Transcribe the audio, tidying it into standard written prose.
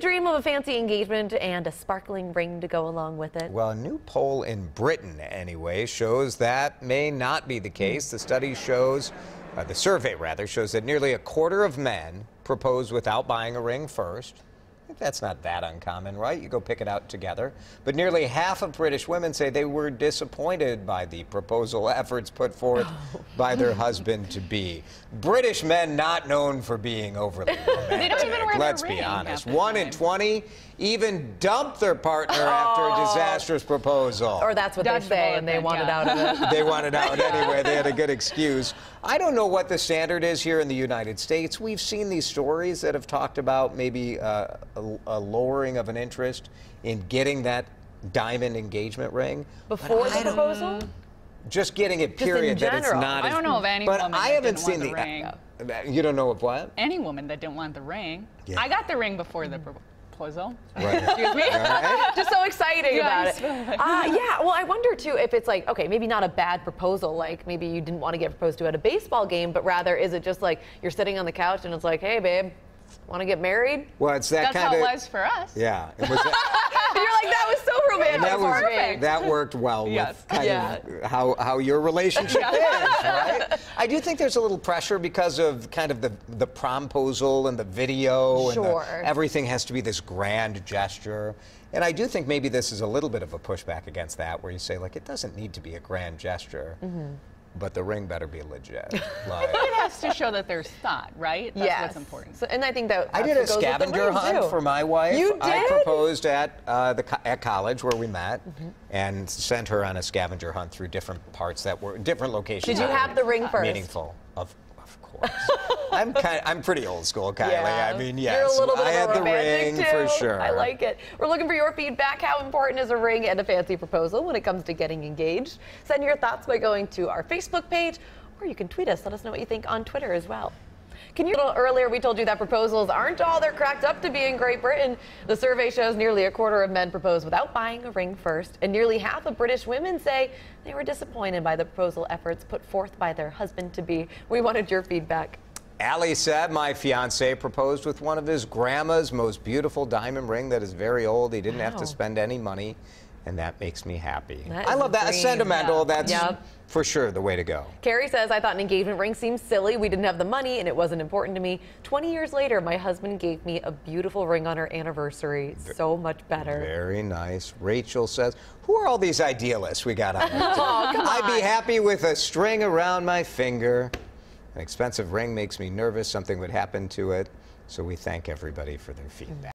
dream of a fancy engagement and a sparkling ring to go along with it? Well, a new poll in Britain, anyway, shows that may not be the case. The study shows, the survey rather, shows that nearly a quarter of men propose without buying a ring first. I think that's not that uncommon, right? You go pick it out together. But nearly half of British women say they were disappointed by the proposal efforts put forth by their husband-to-be. British men not known for being overly romantic. They don't even wear Let's their be ring honest. half the 1 in time. 20 even dump their partner after a disastrous proposal. Or that's what they Dodge the say, bullet and they then, want it yeah. out of it. They wanted out anyway. They had a good excuse. I don't know what the standard is here in the United States. We've seen these stories that have talked about maybe a lowering of an interest in getting that diamond engagement ring. Before the proposal? Just getting it, Just in period. That it's general. not I as- don't know of any but woman I that haven't didn't seen want the ring. You don't know of what? Any woman that didn't want the ring. Yeah. I got the ring before the proposal. Right. Excuse me. All right. Just so exciting about it. Yes. Yeah, well, I wonder, too, if it's like, okay, maybe not a bad proposal, like maybe you didn't want to get proposed to at a baseball game, but rather is it just like you're sitting on the couch and it's like, hey, babe, want to get married? Well, it's that That's kind how of. it was for us. Yeah. It was And you're like, that was so romantic. for me. that worked well Yes. with kind of how your relationship is, right? I do think there's a little pressure because of kind of the promposal and the video Sure. and everything has to be this grand gesture. And I do think maybe this is a little bit of a pushback against that, where you say, like, it doesn't need to be a grand gesture, but the ring better be legit. Like, It has to show that there's thought, right? That's Yes. what's important. So, and I think that I did a scavenger hunt for my wife. You I did? proposed at at college where we met, and sent her on a scavenger hunt through different parts that were different locations. Did you that have were the ring first? Meaningful, of course. I'm pretty old school, Kylie. Yeah. I mean, yes, You're a little bit I of had a the romantic ring too. for sure. I like it. We're looking for your feedback. How important is a ring and a fancy proposal when it comes to getting engaged? Send your thoughts by going to our Facebook page, or you can tweet us. Let us know what you think on Twitter as well. A little earlier, we told you that proposals aren't all they're cracked up to be in Great Britain. The survey shows nearly a quarter of men propose without buying a ring first, and nearly half of British women say they were disappointed by the proposal efforts put forth by their husband-to-be. We wanted your feedback. Ali said, my fiance proposed with one of his grandma's most beautiful diamond ring that is very old. He didn't have Wow. to spend any money, and that makes me happy. That I is love a that. dream. Sentimental. Yeah. That's Yep. for sure the way to go. Carrie says, I thought an engagement ring seemed silly. We didn't have the money and it wasn't important to me. 20 years later, my husband gave me a beautiful ring on our anniversary. So much better. Very nice. Rachel says, who are all these idealists we got on here? Oh, come I'd be on. happy with a string around my finger. An expensive ring makes me nervous something would happen to it. So we thank everybody for their feedback.